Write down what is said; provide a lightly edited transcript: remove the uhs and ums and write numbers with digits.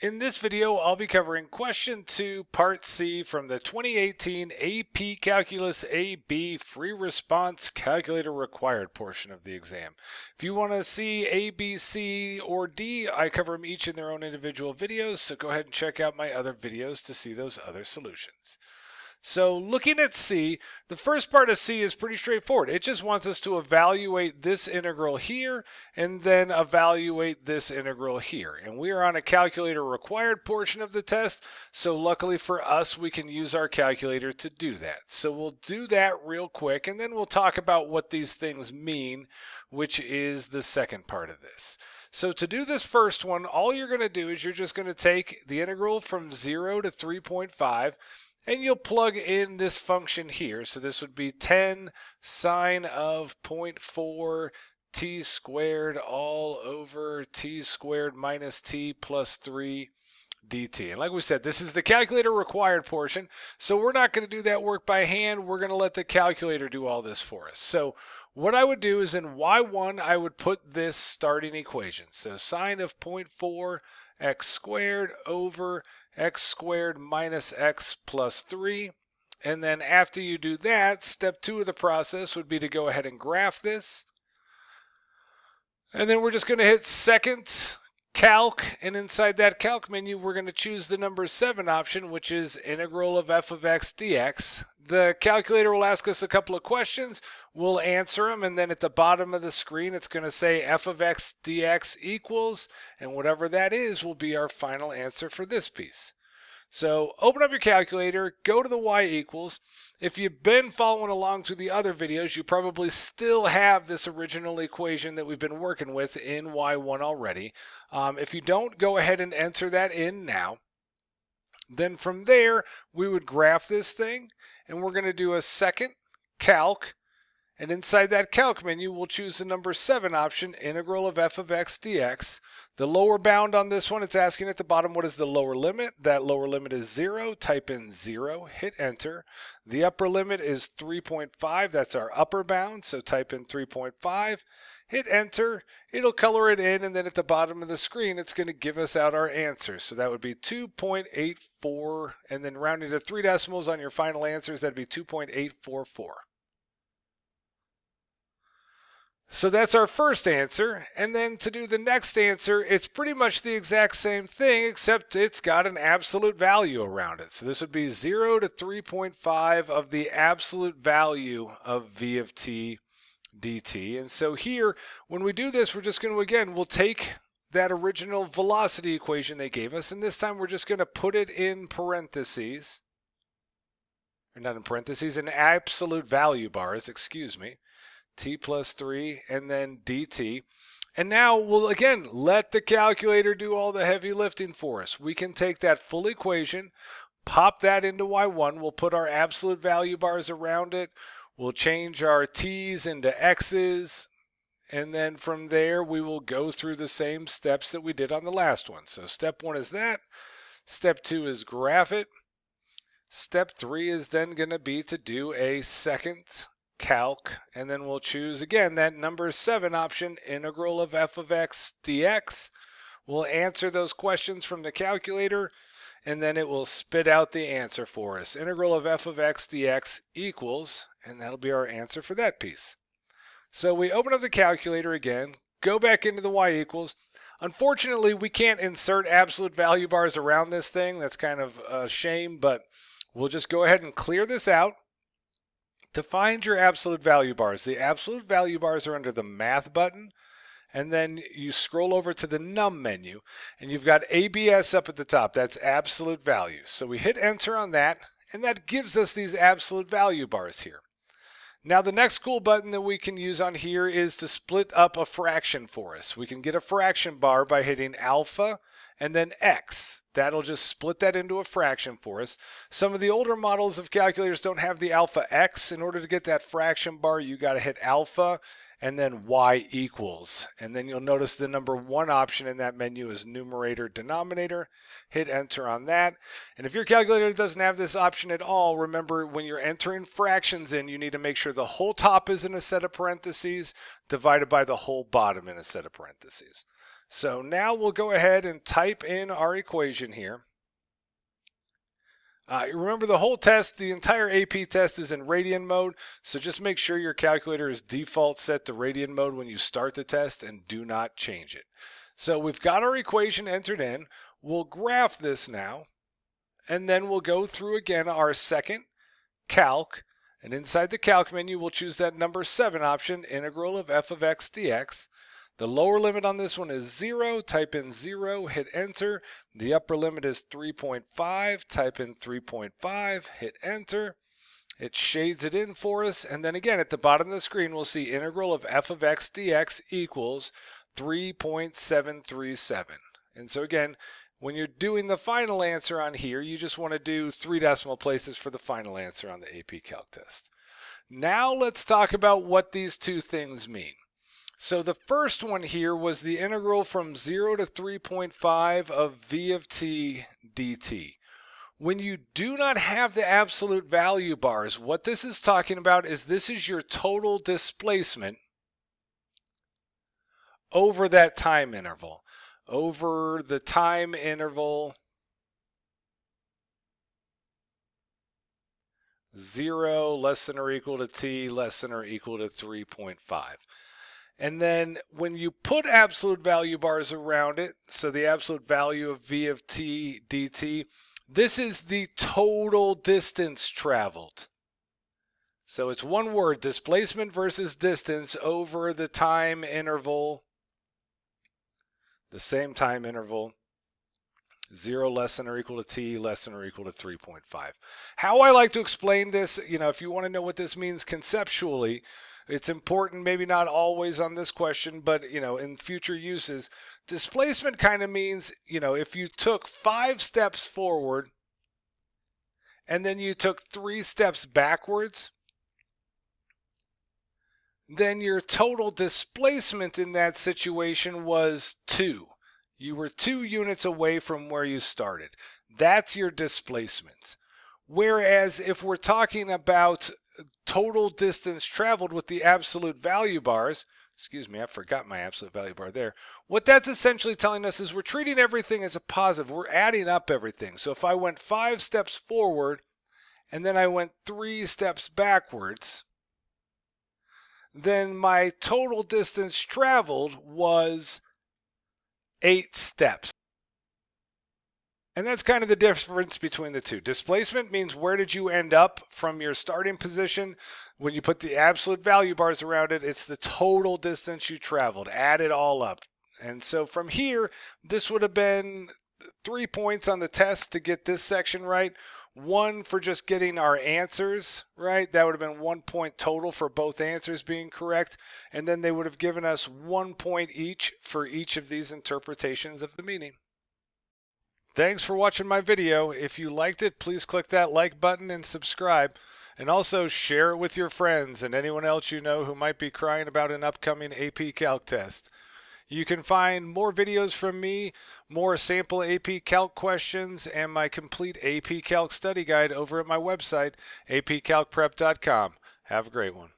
In this video, I'll be covering question 2, part C from the 2018 AP Calculus AB free response calculator required portion of the exam. If you want to see A, B, C, or D, I cover them each in their own individual videos, so go ahead and check out my other videos to see those other solutions. So looking at C, the first part of C is pretty straightforward. It just wants us to evaluate this integral here and then evaluate this integral here. And we are on a calculator required portion of the test, so luckily for us, we can use our calculator to do that. So we'll do that real quick, and then we'll talk about what these things mean, which is the second part of this. So to do this first one, all you're going to do is you're just going to take the integral from 0 to 3.5, and you'll plug in this function here. So this would be 10 sine of 0.4 t squared all over t squared minus t plus 3 dt. And like we said, this is the calculator required portion. So we're not going to do that work by hand. We're going to let the calculator do all this for us. So what I would do is in y1, I would put this starting equation. So sine of 0.4 x squared over x squared minus x plus 3. And then after you do that, step 2 of the process would be to go ahead and graph this. And then we're just going to hit second calc, and inside that calc menu, we're going to choose the number 7 option, which is integral of f of x dx. The calculator will ask us a couple of questions. We'll answer them, and then at the bottom of the screen, it's going to say f of x dx equals, and whatever that is will be our final answer for this piece. So open up your calculator, go to the y equals. If you've been following along through the other videos, you probably still have this original equation that we've been working with in y1 already. If you don't, go ahead and enter that in now. Then from there, we would graph this thing, and we're going to do a second calc. And inside that calc menu, we'll choose the number 7 option, integral of f of x dx. The lower bound on this one, it's asking at the bottom, what is the lower limit? That lower limit is 0. Type in 0, hit enter. The upper limit is 3.5. That's our upper bound, so type in 3.5. Hit enter. It'll color it in, and then at the bottom of the screen, it's going to give us out our answer. So that would be 2.84, and then rounding to 3 decimals on your final answers, that'd be 2.844. So that's our first answer, and then to do the next answer, it's pretty much the exact same thing, except it's got an absolute value around it. So this would be 0 to 3.5 of the absolute value of v of t dt. And so here, when we do this, we're just going to, again, we'll take that original velocity equation they gave us, and this time we're just going to put it in parentheses, or not in parentheses, in absolute value bars, excuse me. T plus 3, and then dt. And now we'll again let the calculator do all the heavy lifting for us. We can take that full equation, pop that into y1, we'll put our absolute value bars around it, we'll change our t's into x's, and then from there we will go through the same steps that we did on the last one. So step 1 is that, step 2 is graph it, step 3 is then going to be to do a second calc, and then we'll choose again that number 7 option, integral of f of x dx. We'll answer those questions from the calculator, and then it will spit out the answer for us. Integral of f of x dx equals, and that'll be our answer for that piece. So we open up the calculator again, go back into the y equals. Unfortunately, we can't insert absolute value bars around this thing. That's kind of a shame, but we'll just go ahead and clear this out. To find your absolute value bars, the absolute value bars are under the math button, and then you scroll over to the num menu, and you've got ABS up at the top. That's absolute values. So we hit enter on that, and that gives us these absolute value bars here. Now the next cool button that we can use on here is to split up a fraction for us. We can get a fraction bar by hitting alpha and then x. That'll just split that into a fraction for us. Some of the older models of calculators don't have the alpha x. In order to get that fraction bar, you got to hit alpha and then y equals. And then you'll notice the number 1 option in that menu is numerator denominator. Hit enter on that. And if your calculator doesn't have this option at all, remember when you're entering fractions in, you need to make sure the whole top is in a set of parentheses divided by the whole bottom in a set of parentheses. So now we'll go ahead and type in our equation here. Remember the whole test, the entire AP test is in radian mode, so just make sure your calculator is default set to radian mode when you start the test and do not change it. So we've got our equation entered in. We'll graph this now, and then we'll go through again our second calc, and inside the calc menu we'll choose that number 7 option, integral of f of x dx. The lower limit on this one is 0. Type in 0, hit enter. The upper limit is 3.5. Type in 3.5, hit enter. It shades it in for us. And then again, at the bottom of the screen, we'll see integral of f of x dx equals 3.737. And so again, when you're doing the final answer on here, you just want to do 3 decimal places for the final answer on the AP Calc test. Now let's talk about what these two things mean. So the first one here was the integral from 0 to 3.5 of v of t dt. When you do not have the absolute value bars, what this is talking about is this is your total displacement over that time interval. Over the time interval 0 less than or equal to t less than or equal to 3.5. And then when you put absolute value bars around it, so the absolute value of v of t dt, this is the total distance traveled. So it's one word, displacement versus distance over the time interval, the same time interval, 0 less than or equal to t less than or equal to 3.5. How I like to explain this, if you want to know what this means conceptually, it's important, maybe not always on this question, but in future uses, displacement kind of means, if you took 5 steps forward and then you took 3 steps backwards, then your total displacement in that situation was 2. You were 2 units away from where you started. That's your displacement. Whereas if we're talking about total distance traveled with the absolute value bars, excuse me, I forgot my absolute value bar there. What that's essentially telling us is we're treating everything as a positive. We're adding up everything. So if I went 5 steps forward and then I went 3 steps backwards, then my total distance traveled was 8 steps. And that's kind of the difference between the two. Displacement means where did you end up from your starting position. When you put the absolute value bars around it, it's the total distance you traveled. Add it all up. And so from here, this would have been 3 points on the test to get this section right. 1 for just getting our answers right. That would have been 1 point total for both answers being correct. And then they would have given us 1 point each for each of these interpretations of the meaning. Thanks for watching my video. If you liked it, please click that like button and subscribe. And also share it with your friends and anyone else you know who might be crying about an upcoming AP Calc test. You can find more videos from me, more sample AP Calc questions, and my complete AP Calc study guide over at my website, apcalcprep.com. Have a great one.